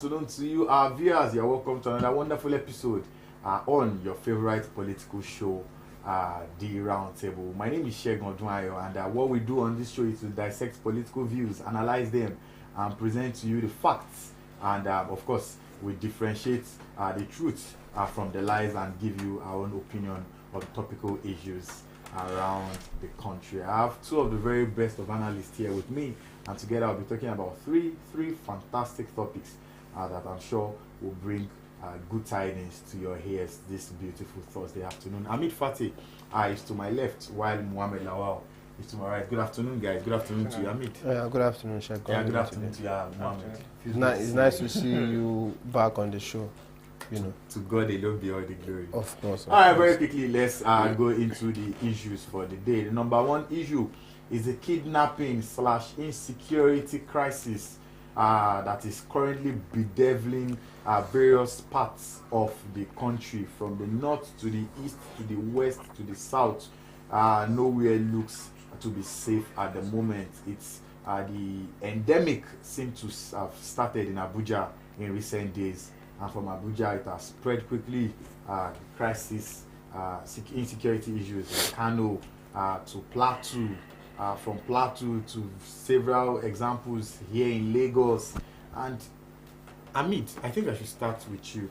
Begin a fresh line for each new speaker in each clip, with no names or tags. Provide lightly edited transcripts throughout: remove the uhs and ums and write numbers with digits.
Afternoon to you, our viewers. You're welcome to another wonderful episode on your favorite political show, the Roundtable. My name is Shegun Odunayo, and what we do on this show is to dissect political views, analyze them, and present to you the facts. And of course, we differentiate the truth from the lies and give you our own opinion on topical issues around the country. I have two of the very best of analysts here with me, and together I'll be talking about three fantastic topics that I'm sure will bring good tidings to your ears this beautiful Thursday afternoon. Amit Fatih is to my left, while Muhammad Lawal is to my right. Good afternoon, guys. Good afternoon to you, Amit.
Good afternoon, Sheikh.
Good afternoon to you, Muhammad.
It's nice to see you back on the show. You know,
to God alone be all the glory.
Of course.
All right, very quickly, let's go into the issues for the day. The number one issue is the kidnapping / insecurity crisis that is currently bedeviling various parts of the country, from the north to the east to the west to the south. Nowhere looks to be safe at the moment. It's the endemic seems to have started in Abuja in recent days, and from Abuja it has spread quickly. Crisis, insecurity issues in Kano to Plateau. From Plateau to several examples here in Lagos. And Amit, I think I should start with you.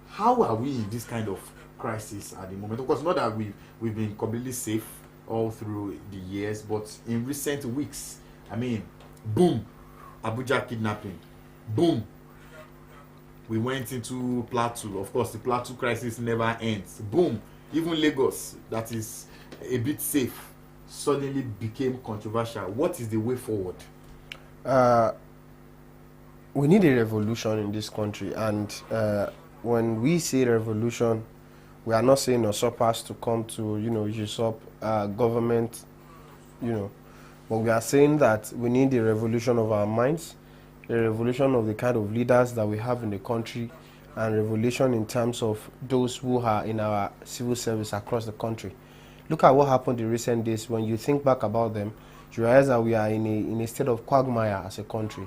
How are we in this kind of crisis at the moment? Of course, not that we've been completely safe all through the years, but in recent weeks, I mean, boom, Abuja kidnapping, boom, we went into Plateau. Of course, the Plateau crisis never ends. Boom, even Lagos, that is a bit safe, suddenly became controversial. What is the way forward?
We need a revolution in this country, and when we say revolution, we are not saying usurpers to come to usurp government, but we are saying that we need a revolution of our minds, a revolution of the kind of leaders that we have in the country, and revolution in terms of those who are in our civil service across the country. Look at what happened in recent days. When you think back about them, you realize that we are in a state of quagmire as a country,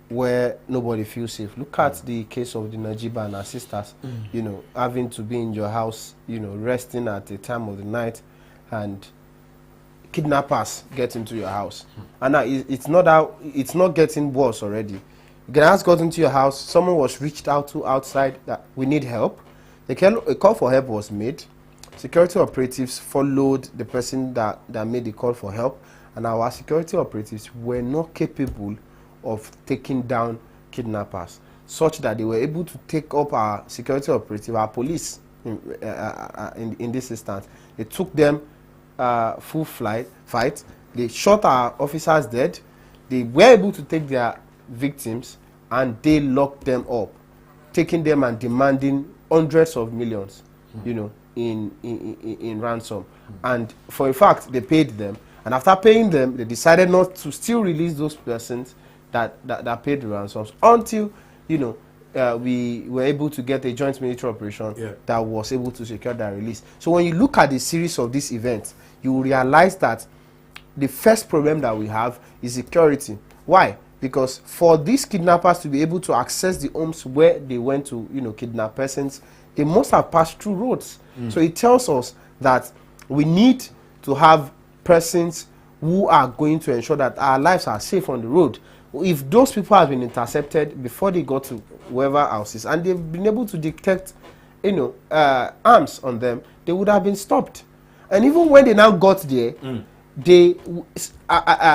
where nobody feels safe. Look at the case of the Najiba and her sisters, having to be in your house, resting at a time of the night, and kidnappers get into your house. And now it's not getting worse already. Kidnappers got into your house. Someone was reached out to outside that we need help. A call for help was made. Security operatives followed the person that made the call for help, and our security operatives were not capable of taking down kidnappers, such that they were able to take up our security operative, our police in this instance. They took them full fight. They shot our officers dead. They were able to take their victims, and they locked them up, taking them and demanding hundreds of millions, in ransom. And for a fact, they paid them, and after paying them, they decided not to still release those persons that paid the ransoms until we were able to get a joint military operation that was able to secure their release. So when you look at the series of these events, you will realize that the first problem that we have is security. Why? Because for these kidnappers to be able to access the homes where they went to kidnap persons, they must have passed through roads. So it tells us that we need to have persons who are going to ensure that our lives are safe on the road. If those people have been intercepted before they got to whoever houses, and they've been able to detect arms on them, they would have been stopped. And even when they now got there,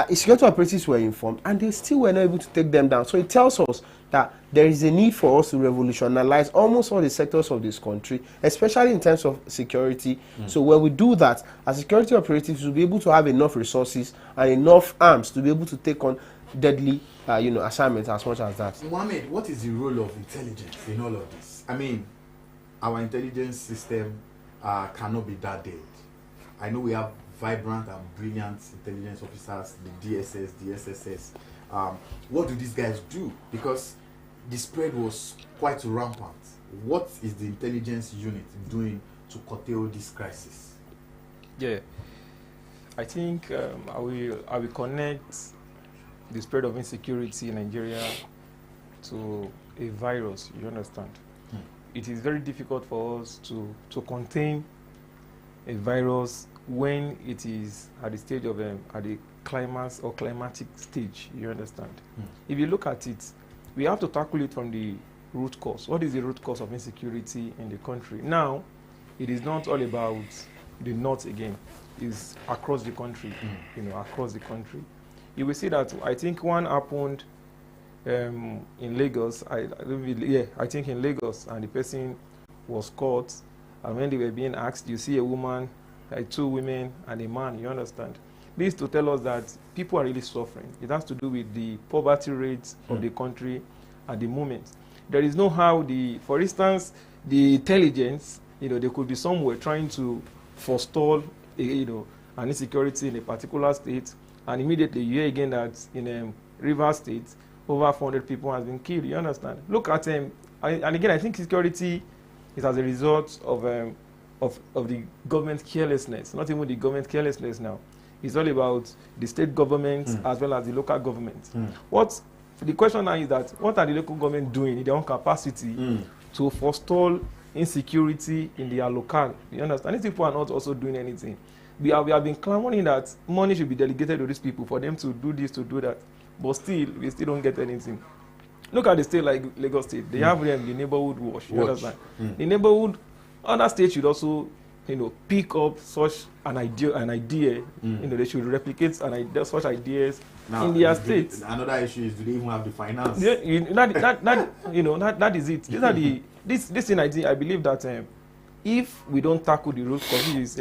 security operatives were informed, and they still were not able to take them down. So it tells us that there is a need for us to revolutionize almost all the sectors of this country, especially in terms of security. So when we do that, as security operatives will be able to have enough resources and enough arms to be able to take on deadly assignments as much as that.
Mohammed, what is the role of intelligence in all of this? I mean, our intelligence system cannot be that dead. I know we have vibrant and brilliant intelligence officers, the DSS, the SSS. What do these guys do? Because the spread was quite rampant. What is the intelligence unit doing to curtail this crisis?
Yeah, I think I will connect the spread of insecurity in Nigeria to a virus, you understand? It is very difficult for us to contain a virus when it is at the stage of at the climax or climatic stage, you understand? If you look at it, we have to tackle it from the root cause. What is the root cause of insecurity in the country? Now, it is not all about the north again. It's across the country, you know, across the country. You will see that I think one happened in Lagos. I think in Lagos, and the person was caught. And when they were being asked, you see a woman, two women, and a man. You understand? This is to tell us that people are really suffering. It has to do with the poverty rates of the country at the moment. There is no how for instance, the intelligence, you know, they could be somewhere trying to forestall, you know, an insecurity in a particular state, and immediately you hear again that in Rivers State, over 400 people has been killed. You understand? Look at and again, I think security is as a result of the government carelessness. Not even the government carelessness now. It's all about the state government as well as the local government. The question now is that what are the local government doing in their own capacity to forestall insecurity in their locale? You understand? These people are not also doing anything. We have been clamoring that money should be delegated to these people for them to do this, to do that. But still, we still don't get anything. Look at the state like Lagos State. They have the neighborhood watch. You understand? The neighborhood, other states should also, you know, pick up such an idea. You know, they should replicate such ideas now, in their states.
Another issue is, do they even have the finance?
Yeah, that is it. These are this thing. I believe that if we don't tackle the root causes,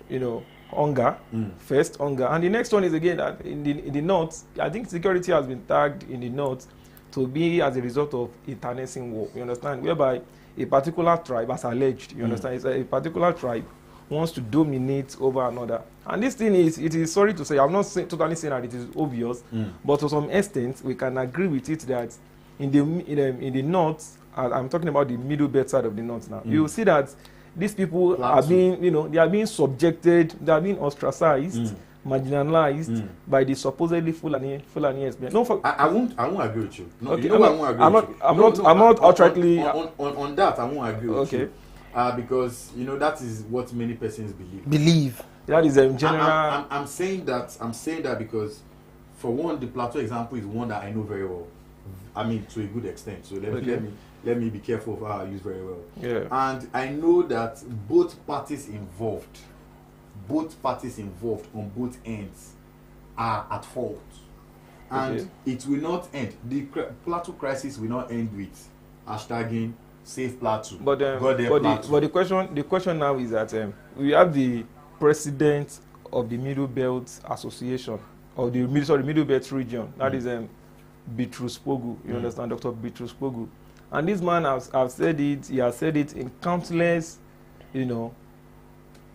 you know, hunger first, hunger, and the next one is again that in the north, I think security has been tagged in the north to be as a result of internecine war. You understand? Whereby a particular tribe, as alleged, you understand, it's a particular tribe wants to dominate over another. And this thing it is sorry to say, I'm not totally saying that it is obvious, but to some extent we can agree with it that in the north, I'm talking about the middle belt side of the north now, you will see that these people are being, you know, they are being subjected, they are being ostracized, marginalized by the supposedly Fulani experience. No,
I won't agree with you. No,
okay,
you know I won't agree with you.
I'm not outrightly
on that. I won't agree with you. Because you know that is what many persons
believe.
That is general.
I'm saying that because, for one, the Plateau example is one that I know very well. I mean, to a good extent. So let me be careful of how I use very well.
Yeah.
And I know that both parties involved on both ends are at fault. And it will not end. The Plateau crisis will not end with hashtagging Save Plateau.
But the question now is that we have the president of the Middle Belt Association, or the Middle Belt region. That is Bitrus Pogu. You understand, Dr. Bitrus Pogu. And this man has said it. He has said it in countless, you know,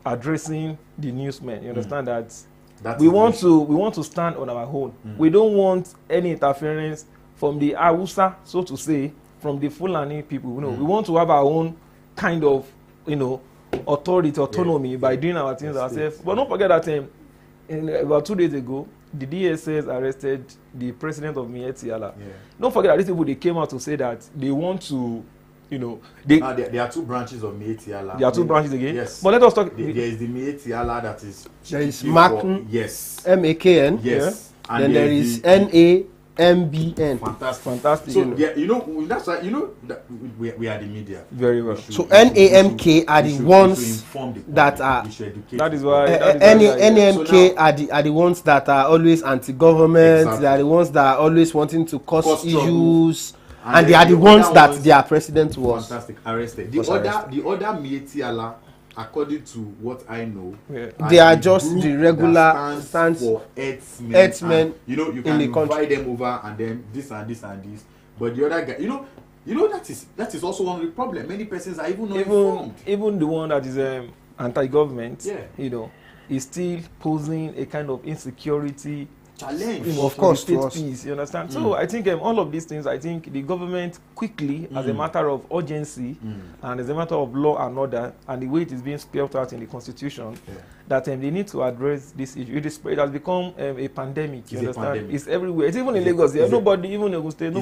addressing the newsmen. You understand that we want to stand on our own. We don't want any interference from the Hausa, so to say, from the Fulani people. You know, we want to have our own kind of, you know, autonomy by doing our things ourselves. But don't forget that about 2 days ago, the DSS arrested the president of Mietiala. Don't forget that these people, they came out to say that they want to, you know,
there are two branches of Mietiala.
There are two branches again.
Yes.
But let us talk.
There is the Mietiala that is.
There is Makn.
Yes.
MAKN.
Yes.
Yeah. And then there is N800bn.
Fantastic. So yeah, you know, that's why, you know, that we are the media.
Very well.
So NAMK are the ones that are.
That is why.
NAMK are the ones that are always anti-government. Exactly. They are the ones that are always wanting to cause issues. And they are the ones that their president was
arrested. The other Mietiala, according to what I know,
they are just the regular stands
for herdsmen. You know, you can invite them over and then this and this and this. But the other guy, you know that is also one of the problem. Many persons are even not informed.
Even the one that is anti-government, you know, is still posing a kind of insecurity
challenge.
Of
for
course,
the
to
state
us.
peace. You understand? So I think all of these things, I think the government quickly, as a matter of urgency, and as a matter of law and order, and the way it is being spelled out in the constitution, that they need to address this issue. It has become a pandemic. You understand?
Pandemic.
It's everywhere. It's even in Lagos. There, nobody, even in Ogun State,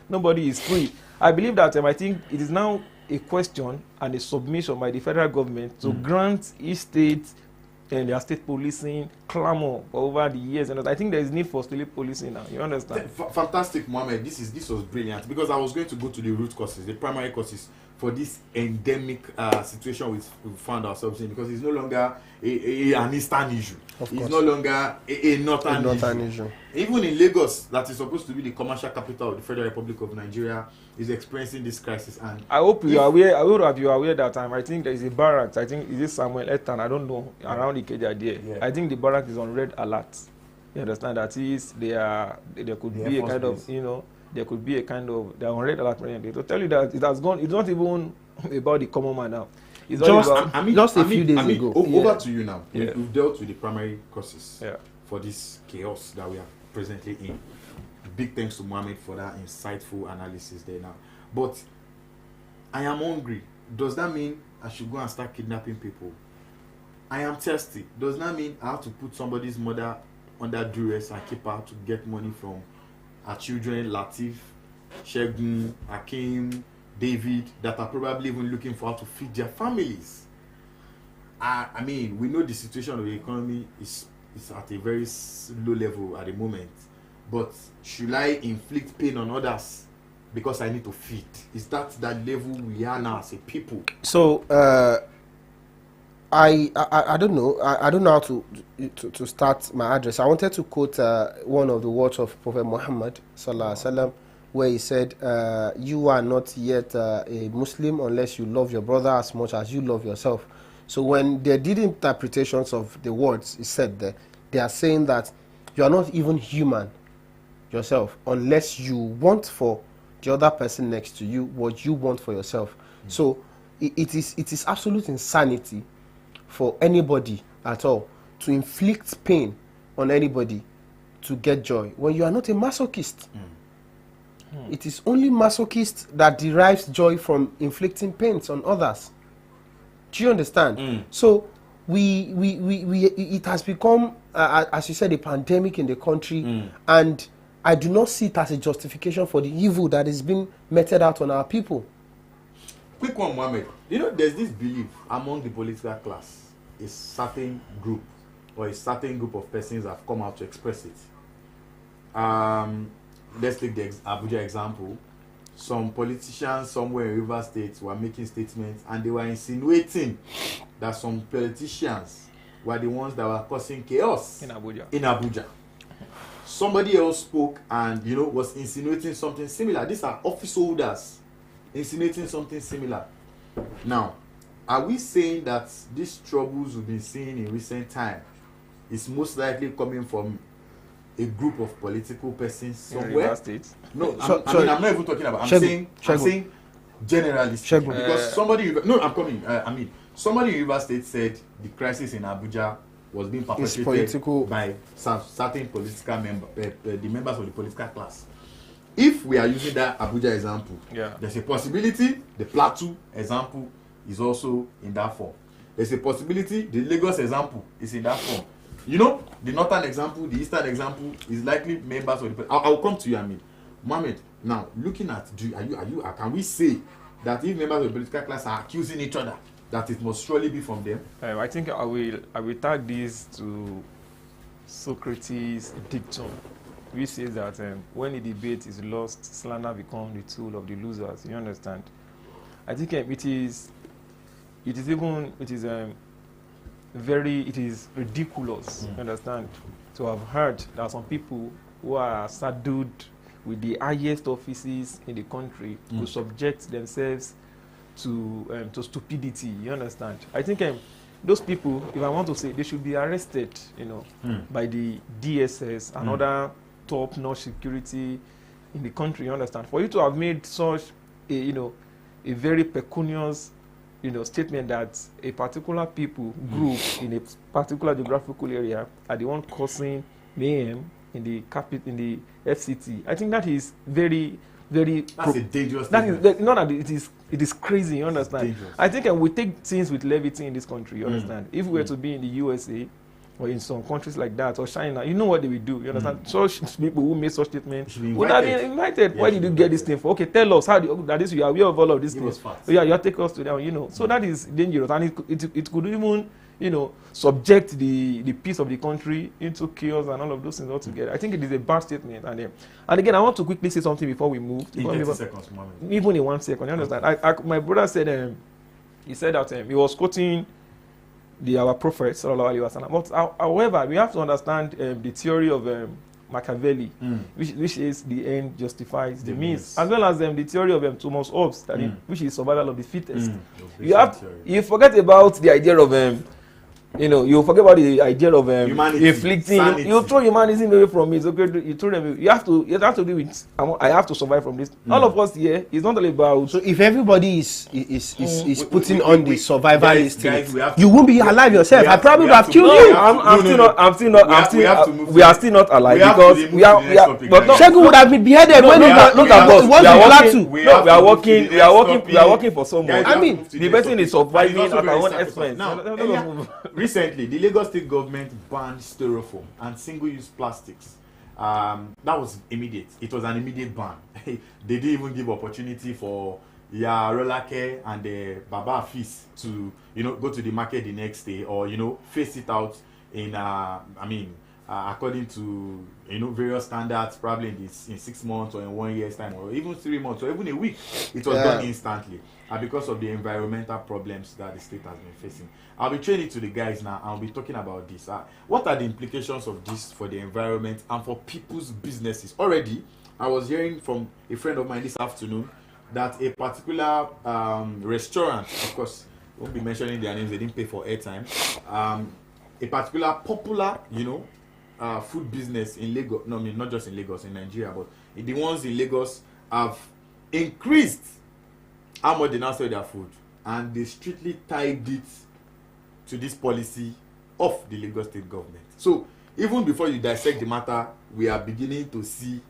nobody is free. I believe that I think it is now a question and a submission by the federal government to grant each state and their state policing clamor over the years, and I think there is need for state policing now. You understand?
Fantastic, Mohammed. This was brilliant, because I was going to go to the root causes, the primary causes for this endemic situation we found ourselves in, because it's no longer an eastern issue. It's no longer a northern issue. Even in Lagos, that is supposed to be the commercial capital of the Federal Republic of Nigeria, is experiencing this crisis. And
I hope you are aware. I hope that you are aware that I think there is a barracks. I think is it Samuel Etan? I don't know, around the Ikeja there. Yeah. I think the barrack is on red alert. You understand? That is, there could be a kind of, there could be a kind of, they are on red alert. To tell you that it has gone. It's not even about the common man now. It's
just a few days ago.
Over to you now. We've dealt with the primary causes for this chaos that we are presently in. Big thanks to Mohammed for that insightful analysis there now. But I am hungry. Does that mean I should go and start kidnapping people? I am thirsty. Does that mean I have to put somebody's mother under duress and keep her to get money from her children, Latif, Shegun, Hakim, David, that are probably even looking for how to feed their families? I mean, we know the situation of the economy is at a very low level at the moment. But should I inflict pain on others because I need to feed? Is that level we are now as a people?
So I don't know. I don't know how to start my address. I wanted to quote one of the words of Prophet Muhammad sallallahu alaihi wasallam, where he said, "You are not yet a Muslim unless you love your brother as much as you love yourself." So when they did interpretations of the words, he said that they are saying that you are not even human yourself unless you want for the other person next to you what you want for yourself. So it is absolute insanity for anybody at all to inflict pain on anybody to get joy when you are not a masochist. It is only masochist that derives joy from inflicting pains on others. Do you understand? So it has become as you said, a pandemic in the country, and I do not see it as a justification for the evil that is being meted out on our people.
Quick one, Mohammed. There's this belief among the political class, a certain group or a certain group of persons have come out to express it. Let's take the Abuja example. Some politicians somewhere in Rivers State were making statements, and they were insinuating that some politicians were the ones that were causing chaos
in
Abuja. Somebody else spoke and was insinuating something similar. These are office holders insinuating something similar. Now, are we saying that these troubles we've been seeing in recent time is most likely coming from a group of political persons somewhere? No, I'm not even talking about. I'm saying generally speaking, because somebody in Rivers State said the crisis in Abuja was being perpetrated by some certain political the members of the political class. If we are using that Abuja example, there's a possibility the Plateau example is also in that form. There's a possibility the Lagos example is in that form. The northern example, the eastern example is likely members of the. I'll come to you, Mohammed. Now, looking at can we say that if members of the political class are accusing each other, that it must surely be from them?
I think I will tag this to Socrates' dictum, which says that when a debate is lost, slander becomes the tool of the losers. You understand? I think it is ridiculous, you understand, to have heard that some people who are saddled with the highest offices in the country to subject themselves to stupidity. You understand? I think those people, if I want to say, they should be arrested, by the DSS and other top-notch security in the country. You understand? For you to have made such a very pecunious statement that a particular people group in a particular geographical area are the one causing mayhem in the FCT. I think that is very, very.
That's a dangerous
that
statement.
is not that it is crazy. You understand?
Dangerous.
I think we take things with levity in this country. You understand? If we were to be in the USA or in some countries like that or China, you know what they will do. You understand? Such people who make such statements would have been invited. Why did you get this thing for? Okay, tell us how that is. You are aware of all of these things. Yeah, you take us to them. You know, so that is dangerous, and it could even, you know, subject the peace of the country into chaos and all of those things altogether. I think it is a bad statement. And again, I want to quickly say something before we move.
In 30 seconds,
even in 1 second. You understand? My brother said, he said that he was quoting our prophet, sallallahu alaihi wasallam. But however, we have to understand the theory of Machiavelli, which is the end justifies the means, as well as the theory of Thomas Hobbes, which is survival of the fittest. You forget about the idea of you forget about the idea of inflicting. You throw humanism away from it. Okay, you throw them. You have to do it. I have to survive from this. All of us here is not only about.
So if everybody is putting on the survival instinct, you won't be alive yourself. I probably would have killed you.
We are still not alive because we are. But
Shegun would have been beheaded when look at us. We
are working for someone. I mean, the person is surviving at our own expense.
Recently, the Lagos State Government banned Styrofoam and single-use plastics. That was immediate. It was an immediate ban. They didn't even give opportunity for Rolake and Baba Fis to, go to the market the next day or, face it out in, according to, various standards, probably in 6 months or in 1 year's time or even 3 months or even a week. It was done instantly because of the environmental problems that the state has been facing. I'll be training to the guys now. I'll be talking about this. What are the implications of this for the environment and for people's businesses? Already, I was hearing from a friend of mine this afternoon that a particular restaurant, of course, won't be mentioning their names, they didn't pay for airtime, a particular popular, food business in Lagos, not just in Lagos, in Nigeria, but the ones in Lagos have increased how much they now sell their food, and they strictly tied it to this policy of the Lagos State Government. So even before you dissect the matter, we are beginning to see,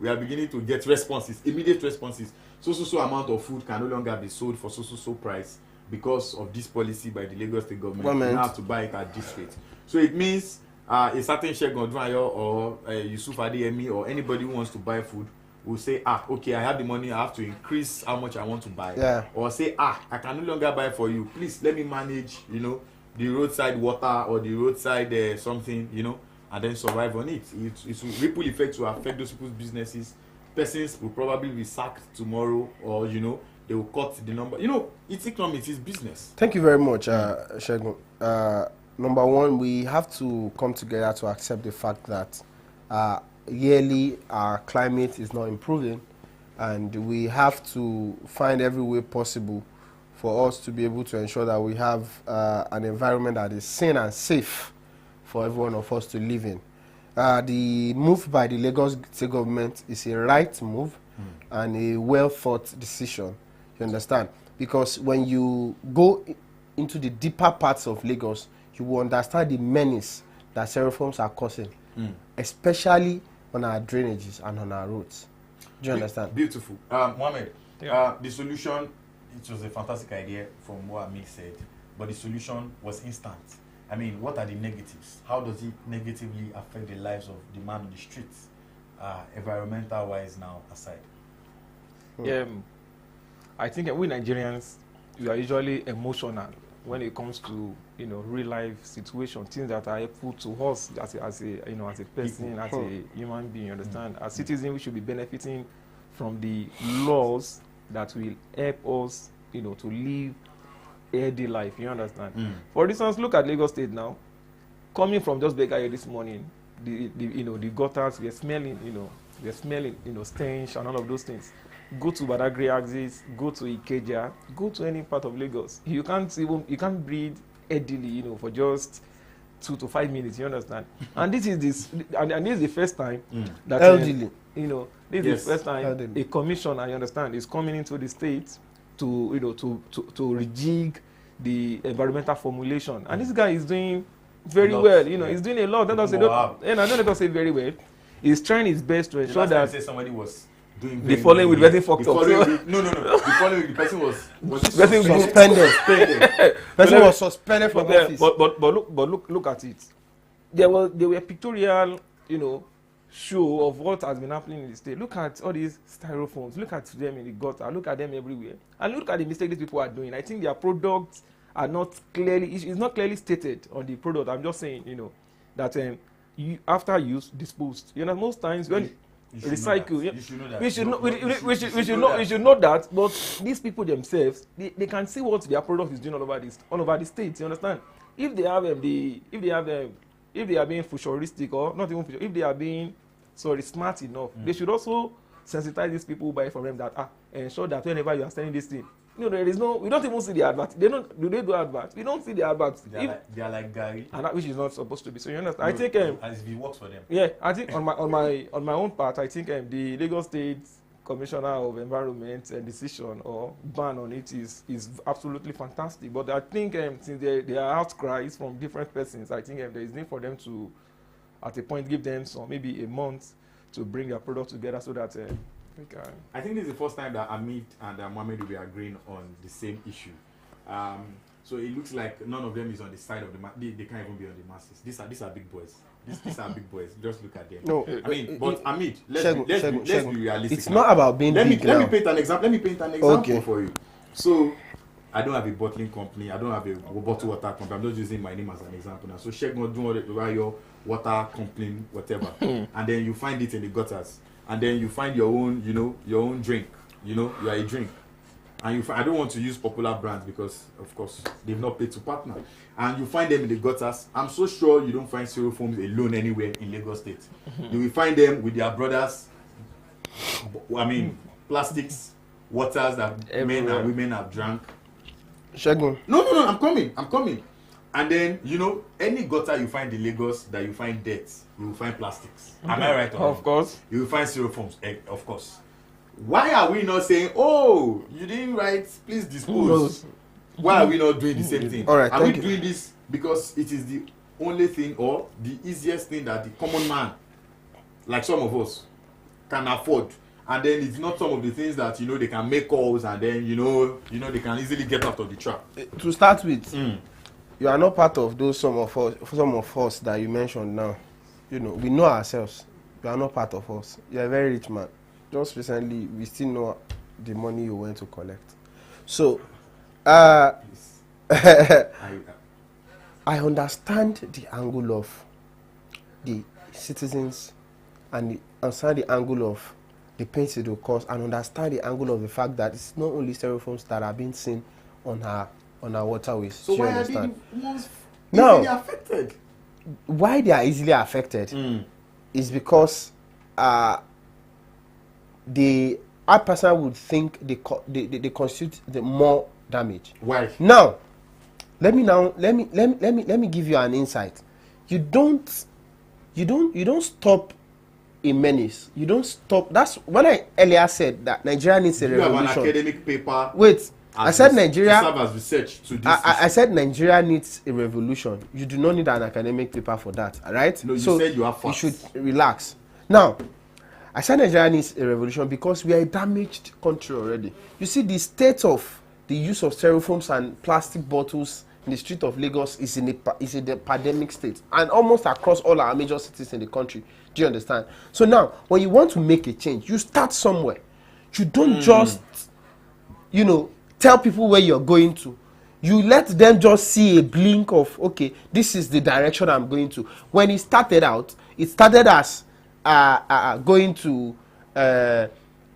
we are beginning to get responses, immediate responses. So amount of food can no longer be sold for so price because of this policy by the Lagos State Government. You have to buy it at this rate. So it means a certain Shegun Odunwayo or Yusuf Adeyemi or anybody who wants to buy food will say, okay, I have the money, I have to increase how much I want to buy.
Yeah.
Or say, I can no longer buy for you. Please let me manage, the roadside water or the roadside something, and then survive on it. It will ripple effect to affect those people's businesses. Persons will probably be sacked tomorrow or, they will cut the number. It's economics, it's business.
Thank you very much, Shegun. Number one, we have to come together to accept the fact that yearly our climate is not improving, and we have to find every way possible for us to be able to ensure that we have an environment that is sane and safe for every one of us to live in. The move by the Lagos State Government is a right move and a well-thought decision, you understand? Because when you go into the deeper parts of Lagos, you will understand the menace that Styrofoams are causing, especially on our drainages and on our roads. Do you understand?
Beautiful. Mohammed, the solution, it was a fantastic idea from what Amik said, but the solution was instant. I mean, what are the negatives? How does it negatively affect the lives of the man on the streets, environmental-wise now aside?
I think we Nigerians, we are usually emotional when it comes to real life situations, things that are helpful to us as a person, as a human being. You understand? As citizens, we should be benefiting from the laws that will help us, to live a healthy life. You understand? For instance, look at Lagos State now. Coming from just Bekaya this morning, the gutters were smelling, stench and all of those things. Go to Badagry axis, go to Ikeja, go to any part of Lagos. You can't breathe healthily, for just 2 to 5 minutes. You understand? And this is the first time that
elderly.
This is the first time a commissioner, you understand, is coming into the state to rejig the environmental formulation. And this guy is doing very well. You know, he's doing a lot. Let us say, and I don't let us say very well. He's trying his best to ensure that
somebody was doing
the following with very fucked up.
No. The following the person was
suspended. Person was suspended from office.
But look at it. There were pictorial, you know, show of what has been happening in the state. Look at all these styrofoams. Look at them in the gutter. Look at them everywhere. And look at the mistakes these people are doing. I think their products are not clearly. It's not clearly stated on the product. I'm just saying, you know, that you after use disposed. You know, most times when recycle, we should know that. But these people themselves, they can see what their product is doing all over the state. You understand? If they have if they are being futuristic or not even if they are being smart enough, they should also sensitize these people who buy from them that ensure that whenever you are selling this thing, you know, there is no, we don't even see the advert. They do adverts? We don't see the adverts.
They are like Gary,
and that which is not supposed to be. So you understand?
No,
I think
as if it works for them.
Yeah, I think on my own part, I think the Lagos State Commissioner of Environment decision or ban on it is absolutely fantastic. But I think since there are outcries from different persons, I think there is need for them to, at a point, give them maybe a month to bring their product together so that
I think this is the first time that Amit and Mohammed will be agreeing on the same issue. So it looks like none of them is on the side of the they can't even be on the masses. These are big boys. These are big boys. Just look at them.
No,
I mean, but Amit, let's be realistic.
It's not about being big.
Let me paint an example for you. So I don't have a bottling company. I don't have a bottled water company. I'm just using my name as an example now. So check not doing your water company, whatever, and then you find it in the gutters, and then you find your own drink. You know, you are a drink. And I don't want to use popular brands because, of course, they've not paid to partner. And you find them in the gutters. I'm so sure you don't find Styrofoams alone anywhere in Lagos State. You will find them with their brothers. I mean, plastics, waters that men and women have drank.
Shagun.
No, I'm coming. And then, you know, any gutter you find in Lagos that you find dirt, you will find plastics. Am I right?
Of course.
You will find Styrofoams, of course. Why are we not saying, oh, you didn't write, please dispose? Why are we not doing the same thing?
All right,
are we doing this because it is the only thing or the easiest thing that the common man, like some of us, can afford? And then it's not some of the things that, you know, they can make calls and then, you know, they can easily get out of the trap.
To start with, you are not part of those some of us that you mentioned now. You know, we know ourselves. You are not part of us. You are a very rich man. Just recently, we still know the money you went to collect. So, I understand the angle of the citizens and understand the angle of the pain it will cause, and understand the angle of the fact that it's not only styrofoams that are being seen on our waterways.
So why are they the ones
easily
affected?
Why they are easily affected is because I personally would think they constitute the more damage.
Why?
Now, let me give you an insight. You don't stop a menace. You don't stop. That's when I earlier said that Nigeria needs a revolution.
You have an academic paper.
Wait, I said Nigeria.
Serve as research to this.
I said Nigeria needs a revolution. You do not need an academic paper for that. All right?
No, you said you have facts.
You should relax. Now, I said Nigeria needs a revolution because we are a damaged country already. You see, the state of the use of styrofoams and plastic bottles in the street of Lagos is in the epidemic state, and almost across all our major cities in the country. Do you understand? So now, when you want to make a change, you start somewhere. You don't just, tell people where you're going to. You let them just see a blink of, okay, this is the direction I'm going to. When it started out, it started as going to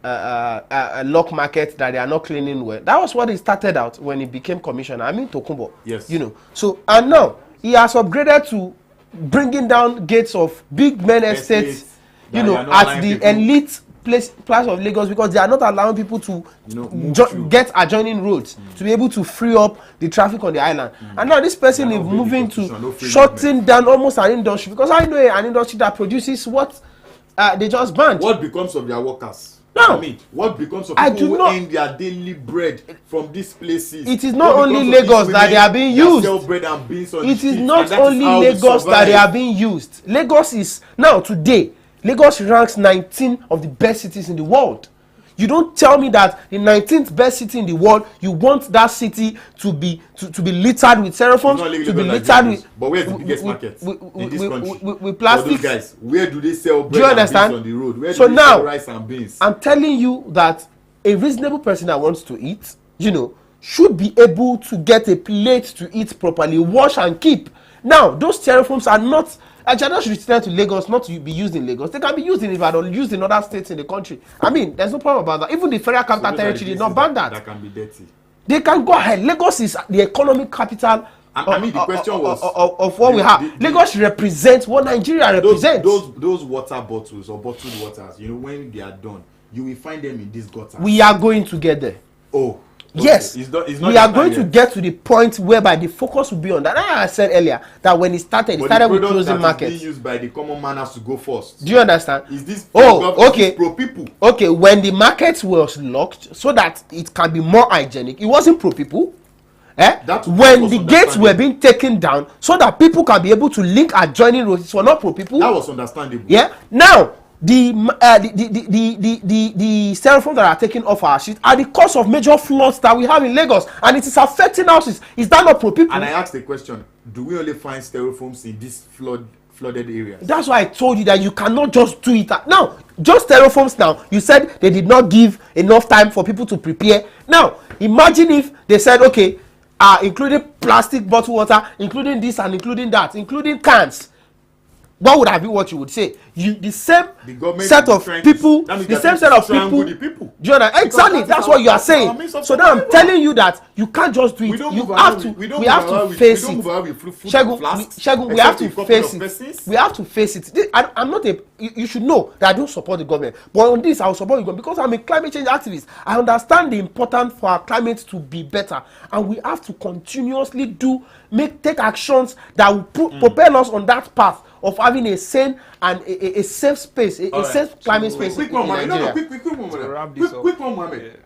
a lock market that they are not cleaning well. That was what it started out when he became commissioner. I mean Tokunbo.
Yes.
So, and now he has upgraded to bringing down gates of big men estates, at the elite place of Lagos, because they are not allowing people to get adjoining roads to be able to free up the traffic on the island. And now this person is moving to shutting down almost an industry, because I know an industry that produces what they just banned.
What becomes of their workers?
No, Now,
I mean, what becomes of people who earn their daily bread from these places?
It is not only Lagos that they are being used.
Sell bread and beans on
it
the
is
street,
not only Lagos that they are being used. Lagos is now today. Lagos ranks 19 of the best cities in the world. You don't tell me that the 19th best city in the world, you want that city to be littered with styrofoam, to be littered with.
But where's the biggest market in this country?
With plastics.
Guys, where do they sell bread
Do you understand?
and beans on the road? Where
so
do they
now,
sell rice and beans?
I'm telling you that a reasonable person that wants to eat, should be able to get a plate to eat properly, wash and keep. Now, those styrofoams are not. Ajana should return to Lagos, not to be used in Lagos. They can be used in Ibadan, used in other states in the country. I mean, there's no problem about that. Even the federal capital territory did not ban that.
That can be dirty.
They can go ahead. Lagos is the economic capital.
I mean, the question was
of what we have. Lagos represents what Nigeria represents.
Those water bottles or bottled waters, when they are done, you will find them in these gutters.
We are going to get there.
Oh. Okay.
Yes,
it's not
we are going to get to the point whereby the focus will be on that. I said earlier that when it started with closing markets.
Being used by the common man has to go first.
Do you understand?
Is this
okay?
Pro people.
Okay, when the market was locked so that it can be more hygienic, it wasn't pro people. When the gates were being taken down so that people can be able to link adjoining roads, it was not pro people.
That was understandable.
Yeah. Now the styrofoam that are taken off our streets are the cause of major floods that we have in Lagos, and it is affecting houses. Is that not pro people?
And I asked the question: do we only find styrofoams in these flooded areas? That's
why I told you that you cannot just do it. Now, just styrofoams. Now, you said they did not give enough time for people to prepare. Now, imagine if they said, okay, including plastic bottled water, including this and including that, including cans. What would have been what you would say? The same set of people, the same set of people. Do you understand? Exactly, that's what you are saying. So now I'm telling you that you can't just do it. We have to face it. Shegun, we have to face it. We have to face it. I'm not you should know that I don't support the government. But on this, I will support the government because I'm a climate change activist. I understand the importance for our climate to be better. And we have to continuously take actions that will propel us on that path of having a sane and a safe space, a safe climate space in Nigeria.
Quick one, Mohammed.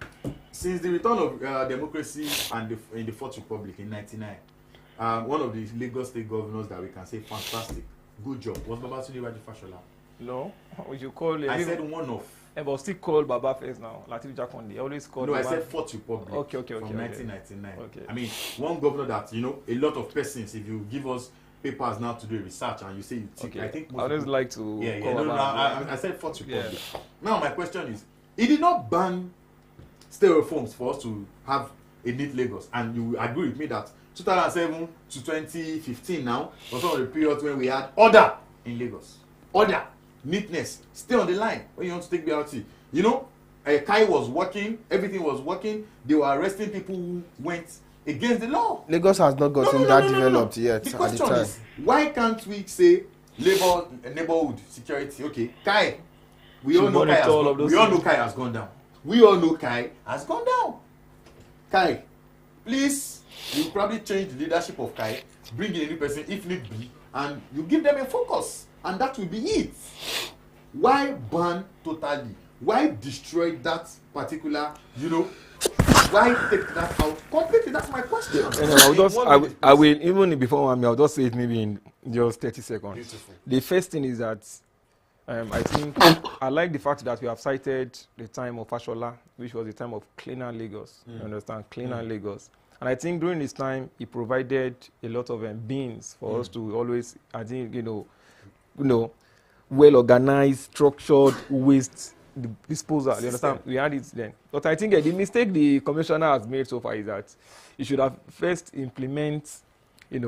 Since the return of democracy and in the Fourth Republic in 1999, one of the Lagos State governors that we can say fantastic, good job, was Babatunde Raji Fashola.
No, we should call it.
I said one of.
But still call Baba first now. Latif Jakonde. Always call.
No, I said Fourth Republic.
Okay.
From 1999.
Okay.
I mean, one governor that a lot of persons. If you give us papers now to do research and you say you think,
okay.
I think
I always like to.
I said Fourth Republic. Yeah. Now my question is, he did not ban styrofoams for us to have a neat Lagos, and you agree with me that 2007 to 2015 now was one of the periods when we had order in Lagos. Order, neatness, stay on the line when you want to take BRT. Kai was working, everything was working. They were arresting people who went against the law.
Lagos has not gotten that developed yet.
The question is, why can't we say neighborhood security? Okay, Kai. We all know Kai has gone down. We all know Kai has gone down. Kai, please, you probably change the leadership of Kai, bring in a new person if need be, and you give them a focus, and that will be it. Why ban totally? Why destroy that particular, why take that out completely? That's my question.
I will even before I'll just say it maybe in just 30 seconds.
Beautiful.
The first thing is that I think I like the fact that we have cited the time of Fashola, which was the time of cleaner Lagos. You understand? Cleaner Lagos. And I think during this time, he provided a lot of beans for us to always, I think, well organized, structured waste disposal. You understand? We had it then. But I think the mistake the commissioner has made so far is that he should have first implement, a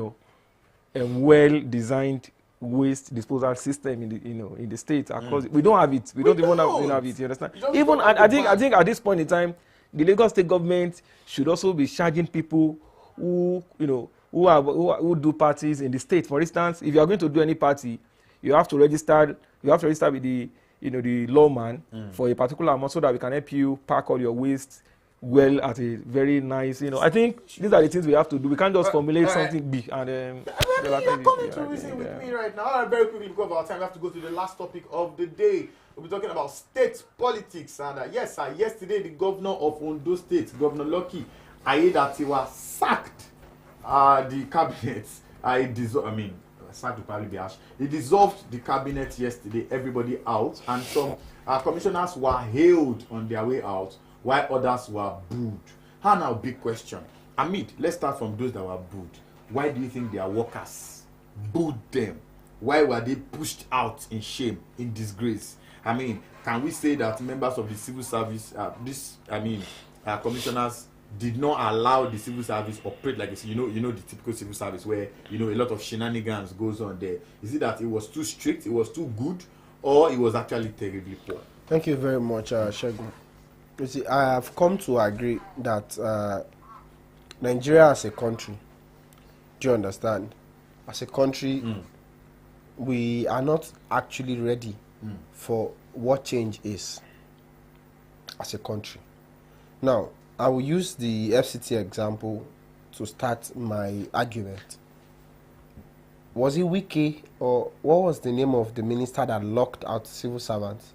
well-designed waste disposal system in the state across. We don't have it. We don't even have it. You understand? Even I think at this point in time, the Lagos State government should also be charging people who do parties in the state. For instance, if you are going to do any party, you have to register. You have to register with the lawman for a particular amount so that we can help you pack all your waste well at a very nice, I think these are the things we have to do. We can't just formulate something big and
You're coming to reason with me right now. All right, very quickly, because of our time, we have to go to the last topic of the day. We'll be talking about state politics. And yes, sir, yesterday the governor of Ondo State, Governor Lucky Ayedatiwa, sacked the cabinet. Sacked would probably be harsh. He dissolved the cabinet yesterday, everybody out, and some commissioners were hailed on their way out, while others were booed. And now, big question. Hamid, let's start from those that were booed. Why do you think their workers booed them? Why were they pushed out in shame, in disgrace? I mean, can we say that members of the civil service, commissioners did not allow the civil service operate like this? You know the typical civil service where, a lot of shenanigans goes on there. Is it that it was too strict, it was too good, or it was actually terribly poor?
Thank you very much, Shegun. You see, I have come to agree that Nigeria as a country, do you understand? As a country, we are not actually ready for what change is as a country. Now, I will use the FCT example to start my argument. Was it Wike, or what was the name of the minister that locked out civil servants?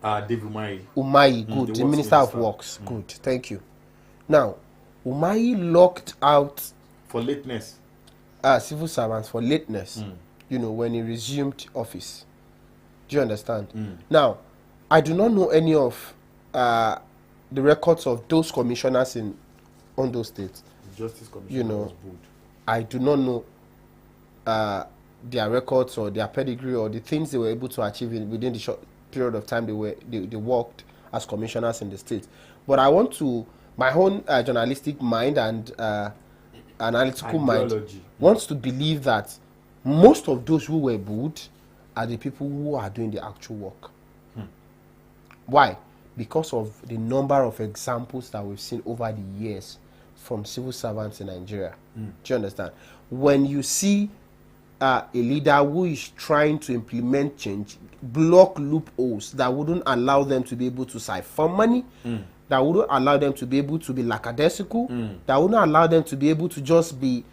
Dave Umahi.
Umahi, good. The Minister of Works, good. Thank you. Now, Umahi locked out
for lateness.
Civil servants for lateness. When he resumed office. Do you understand? Now, I do not know any of the records of those commissioners in Ondo State.
Justice Commissioner was booed.
I do not know their records or their pedigree or the things they were able to achieve within the short period of time they worked as commissioners in the state. But I want to, my own journalistic mind and analytical mind wants to believe that most of those who were booed are the people who are doing the actual work. Why? Because of the number of examples that we've seen over the years from civil servants in Nigeria. Do you understand? When you see a leader who is trying to implement change, block loopholes that wouldn't allow them to be able to siphon money, that wouldn't allow them to be able to be lackadaisical, that wouldn't allow them to be able to just be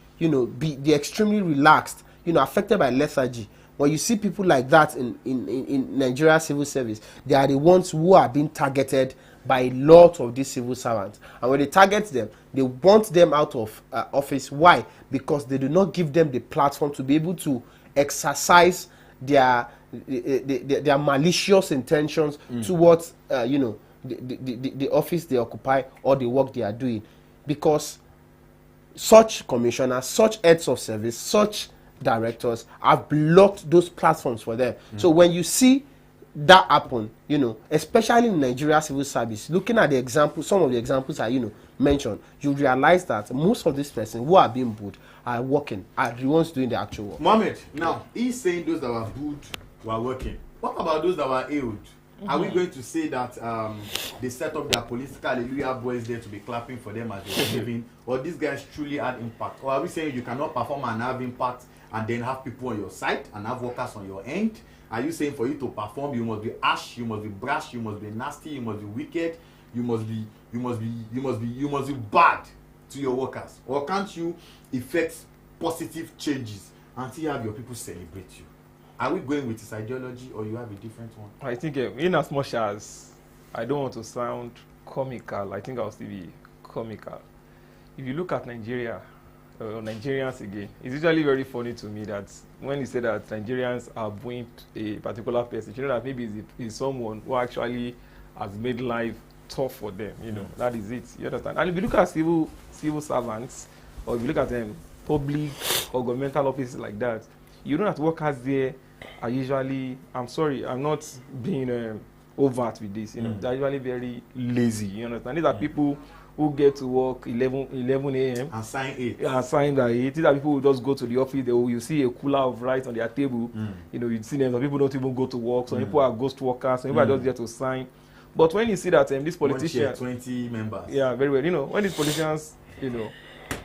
extremely relaxed, affected by lethargy. When you see people like that in Nigeria civil service, they are the ones who are being targeted by a lot of these civil servants. And when they target them, they want them out of office. Why? Because they do not give them the platform to be able to exercise their malicious intentions towards the office they occupy or the work they are doing. Because such commissioners, such heads of service, such directors have blocked those platforms for them. So when you see that happen, especially in Nigeria civil service, looking at the examples, some of the examples I mentioned, you realize that most of these persons who are being booed are working, are the ones doing the actual work.
Mohammed, now he's saying those that were booed were working. What about those that were hailed? Are we going to say that they set up their political hallelujah boys there to be clapping for them as they were living, or these guys truly had impact? Or are we saying you cannot perform and have impact and then have people on your side and have workers on your end? Are you saying for you to perform, you must be harsh, you must be brash, you must be nasty, you must be wicked, you must be bad to your workers? Or can't you effect positive changes and still have your people celebrate you? Are we going with this ideology, or you have a different one?
I think in as much as I don't want to sound comical, I think I'll still be comical. If you look at Nigeria, Nigerians again, it's usually very funny to me that when you say that Nigerians are booing a particular person, you know that maybe it's someone who actually has made life tough for them. That is it. You understand? And if you look at civil servants, or if you look at them public or governmental offices like that, you know that workers there are usually, I'm sorry, I'm not being overt with this, they're usually very lazy. You understand? These are people who get to work 11 a.m.
and sign 8.
And sign that 8. These are people who just go to the office. You see a cooler of rice on their table. You see them. Some people don't even go to work. Some people are ghost workers. Some people are just there to sign. But when you see that these politicians,
20 members.
Yeah, very well. When these politicians,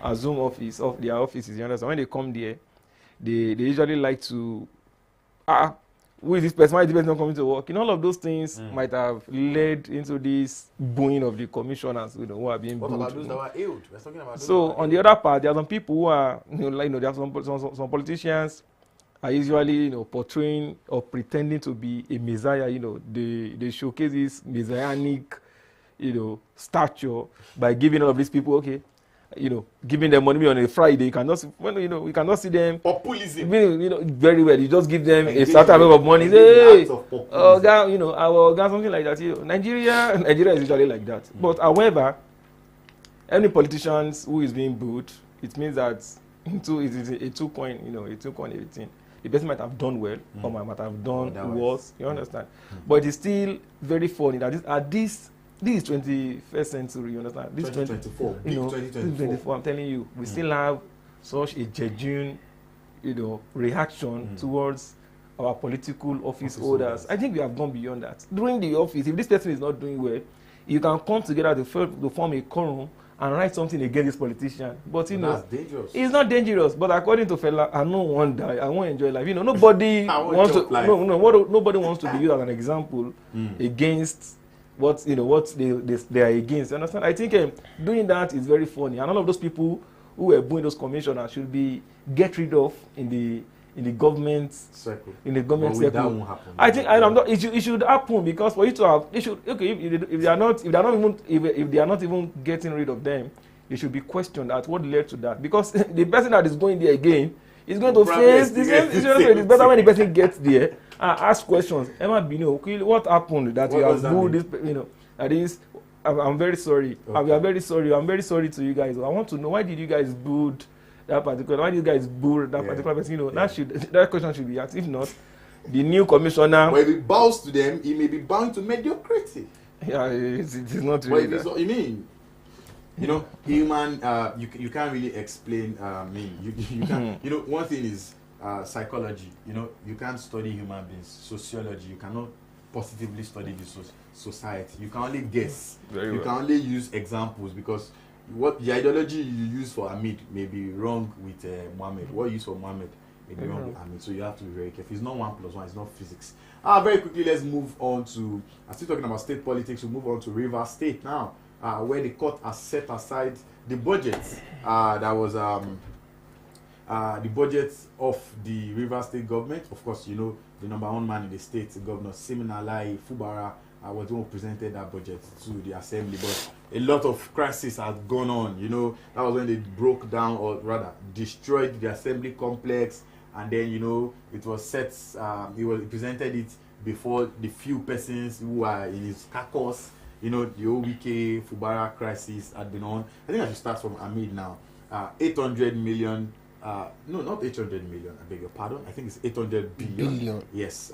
assume their offices, you understand? When they come there, they usually like to who is this person? Why is this person not coming to work? All of those things might have led into this booing of the commissioners, who are being
What
booed.
about those that were ill? We're talking about those
So
that were
on the other part, there are some people who are, there are some politicians are usually, portraying or pretending to be a messiah. They showcase this messianic, stature by giving all of these people, okay, giving them money on a Friday. You cannot, we cannot see them.
populism.
Very well. You just give them a
Engaging
certain amount of money.
engaging
Hey,
acts of populism.
our something like that. Nigeria is usually like that. But however, any politicians who is being booed, it means that it is a two-coin, everything. The person might have done well or might have done worse. You understand? But it's still very funny that this is 21st century. You understand? This
2024, big 2024.
2024. I'm telling you, we still have such a genuine, reaction towards our political office holders. I think we have gone beyond that. During the office, if this person is not doing well, you can come together to form a quorum and write something against this politician. But
that's dangerous.
It's not dangerous. But according to fella, I don't want to die. I won't enjoy life. Nobody wants to. Nobody wants to be used as an example against what they are against. You understand? I think doing that is very funny. And all of those people who were booing those commissioners should be get rid of in the government
circle.
In the government
But
circle.
that won't happen.
I think it should happen because for you to have they should if they are not even getting rid of them, they should be questioned at what led to that, because the person that is going there again is going to face this. It's better when the person gets there and ask questions. Emma Bino, what happened that you have booed this? That is, I'm very sorry. Okay. I'm very sorry. I'm very sorry to you guys. I want to know, why did you guys boo that particular? Why did you guys boo that particular person? That question should be asked. If not, the new commissioner.
But if it bows to them, he may be bound to mediocrity.
Yeah, it is not really.
But if it's, you mean, human. You can't really explain. You can't. One thing is psychology. You can't study human beings. Sociology. You cannot positively study the society. You can only guess. You can only use examples, because what the ideology you use for Hamid may be wrong with Mohammed. What you use for Mohammed may be wrong with Hamid. So you have to be very careful. It's not 1 + 1. It's not physics. Very quickly, let's move on to. I'm still talking about state politics. We'll move on to Rivers State now, where the court has set aside the budget. That was the budget of the Rivers State Government. Of course, the number one man in the state, Governor Siminalayi Fubara, was the one who presented that budget to the assembly. But a lot of crisis has gone on. That was when they broke down, or rather destroyed, the assembly complex, and then it was set. He presented it before the few persons who are in his caucus. The OWK Fubara crisis had been on. I think I should start from Hamid now. 800 million. No, not 800 million. I beg your pardon. I think it's 800 billion. Yes,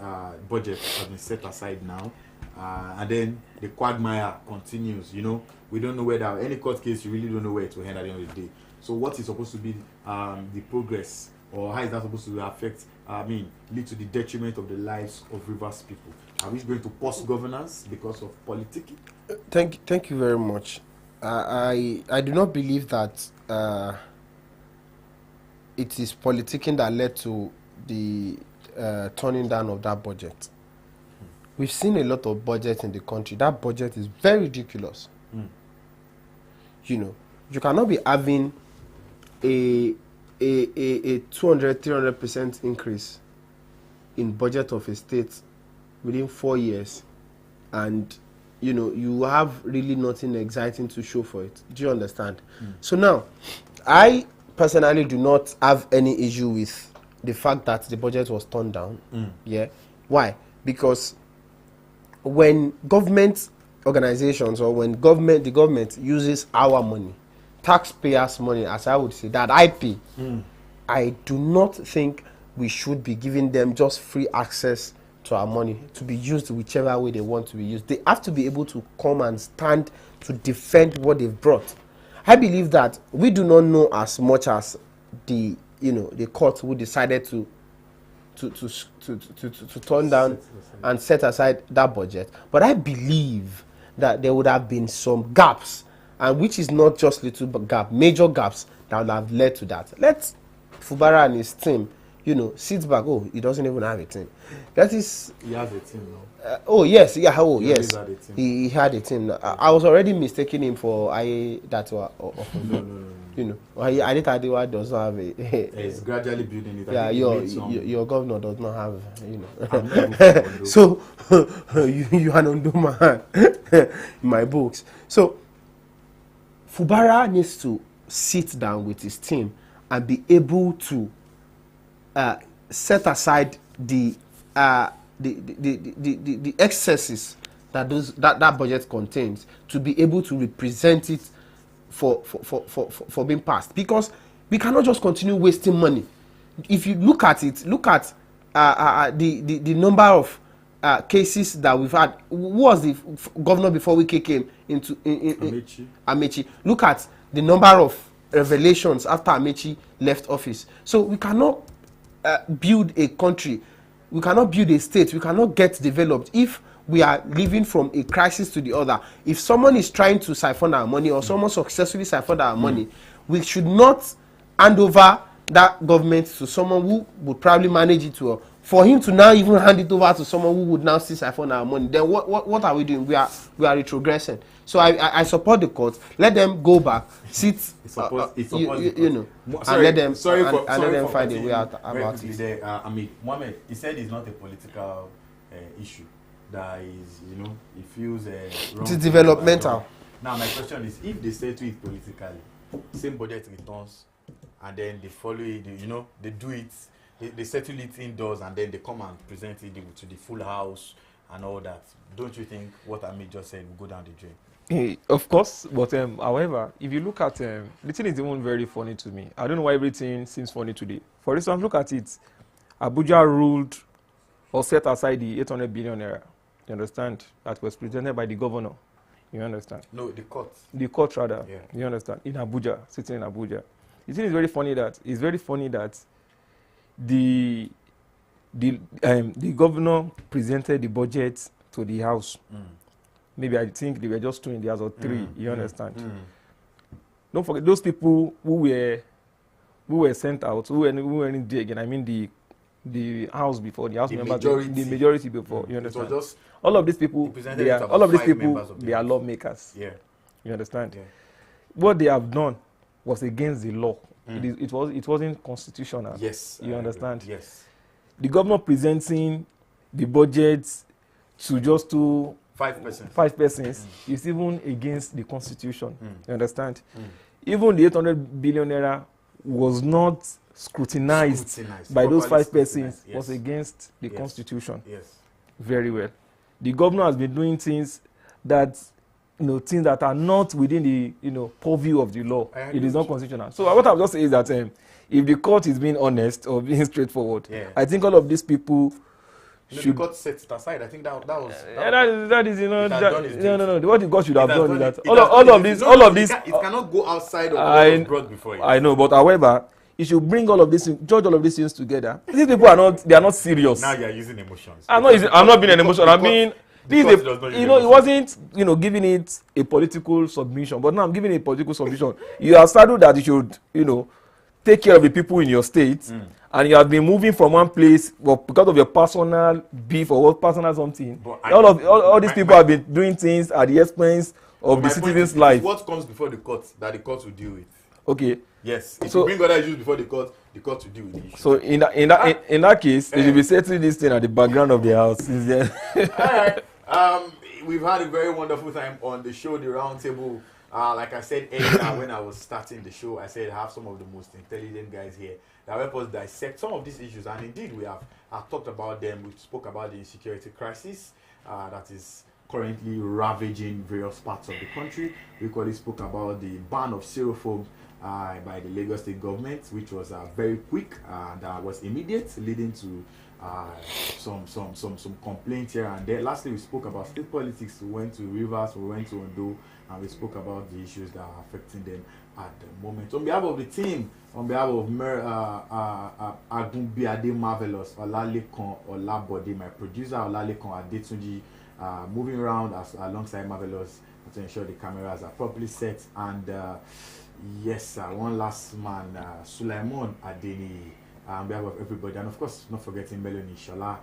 budget has been set aside now. And then the quagmire continues. We don't know whether any court case, you really don't know where it will end at the end of the day. So what is supposed to be the progress, or how is that supposed to affect, lead to the detriment of the lives of Rivers people? Are we going to post governance because of politicking?
Thank you very much. I do not believe that it is politicking that led to the turning down of that budget. We've seen a lot of budgets in the country. That budget is very ridiculous. You cannot be having a 200-300% increase in budget of a state within 4 years, and you have really nothing exciting to show for it. Do you understand? So now, I personally do not have any issue with the fact that the budget was turned down. Yeah. Why? Because when government organizations, or when the government uses our money, taxpayers' money, as I would say, that I pay, I do not think we should be giving them just free access to our money to be used whichever way they want to be used. They have to be able to come and stand to defend what they've brought. I believe that we do not know as much as the court who decided to turn down and set aside that budget. But I believe that there would have been some gaps, and which is not just little gap, major gaps that would have led to that. Let Fubara and his team, sits back. Oh, he doesn't even have a team. That is.
He has a team now.
Oh yes, yeah. Oh
He
yes,
always had a team.
he had a team. I was already mistaking him for that or
No.
Adita Adewa does not have a.
He's gradually building it.
Yeah,
I think
your governor does not have.
I'm not even from Ondo.
So you are an Ondo man in my books. So Fubara needs to sit down with his team and be able to set aside the excesses that budget contains to be able to represent it for being passed, because we cannot just continue wasting money. If you look at it, the number of cases that we've had. Who was the governor before we came into Amechi? Look at the number of revelations after Amechi left office. So we cannot build a country, we cannot build a state, we cannot get developed if we are living from a crisis to the other. If someone is trying to siphon our money, or someone successfully siphoned our money, we should not hand over that government to someone who would probably manage it well. For him to now even hand it over to someone who would now still siphon our money, then what are we doing? We are retrogressing. So I support the court. Let them go back, sit, and let them find a way out about it.
Mohammed, he said it's not a political issue. That is, he feels wrong.
It is developmental.
Now my question is, if they settle it politically, same budget returns, and then they follow it, they do it, they settle it indoors, and then they come and present it to the full house and all that. Don't you think what Amit just said will go down the drain?
Of course, but however, if you look at the thing is even very funny to me. I don't know why everything seems funny today. For instance, look at it. Abuja ruled or set aside the 800 billion naira. You understand? That was presented by the governor. You understand?
No, the court.
The court, rather.
Yeah.
You understand? In Abuja, sitting in Abuja. The thing is very funny that the governor presented the budget to the house. Maybe I think they were just 2 in the house or 3. You understand? Don't forget those people who were sent out, who were in there again. I mean the house before, the house members, the majority before. You understand?
Just
all of these people, they are lawmakers.
Yeah.
You understand?
Yeah.
What they have done was against the law. It wasn't constitutional.
Yes.
You understand?
Yes.
The governor presenting the budget to just to 5 persons is even against the constitution. You understand? Even the 800 billion naira was not scrutinized by those 5 persons.
Yes.
Was against the constitution.
Yes.
Very well. The governor has been doing things that things that are not within the purview of the law. It is not constitutional. So what I've just said is that if the court is being honest or being straightforward, I think all of these people should.
The court set it aside. I think that was.
That is no. What the court should have done is that all of this.
It cannot go outside of what was brought before it.
I know, but however, you should bring all of this, judge all of these things together. These people are not serious.
Now you are using emotions.
I'm not being an emotion. I mean, it wasn't giving it a political submission, but now I'm giving it a political submission. You have started that you should take care of the people in your state, and you have been moving from one place because of your personal beef or personal something. All these people have been doing things at the expense of the citizens' life.
What comes before the court that the court will deal with?
Okay.
Yes. If you bring other issues before the court will deal with the issue.
So in that case, they should be settling this thing at the background of the house.
All right. We've had a very wonderful time on the show, the Roundtable. Like I said earlier when I was starting the show, I said I have some of the most intelligent guys here that help us dissect some of these issues. And indeed, we have talked about them. We spoke about the insecurity crisis that is currently ravaging various parts of the country. We equally spoke about the ban of Styrofoam by the Lagos State Government, which was very quick and was immediate, leading to some complaints here and there. Lastly, we spoke about state politics. We went to Rivers, we went to Ondo, and we spoke about the issues that are affecting them at the moment. On behalf of the team, on behalf of Agunbiade Marvelous, Olalekan Olabode, my producer Olalekan Adetunji, moving around alongside Marvelous to ensure the cameras are properly set, and yes, one last man, Sulaimon Adeni, on behalf of everybody, and of course, not forgetting Melanie Shola.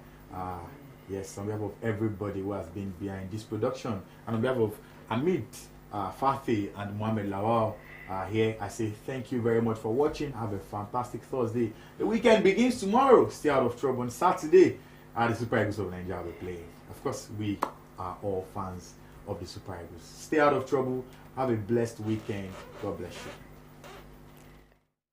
Yes, on behalf of everybody who has been behind this production, and on behalf of Amit, Fatih, and Mohamed Lawal here, I say thank you very much for watching. Have a fantastic Thursday. The weekend begins tomorrow. Stay out of trouble on Saturday. The Super Eagles of Nigeria will play. Of course, we are all fans of the Super Eagles. Stay out of trouble. Have a blessed weekend. God bless you.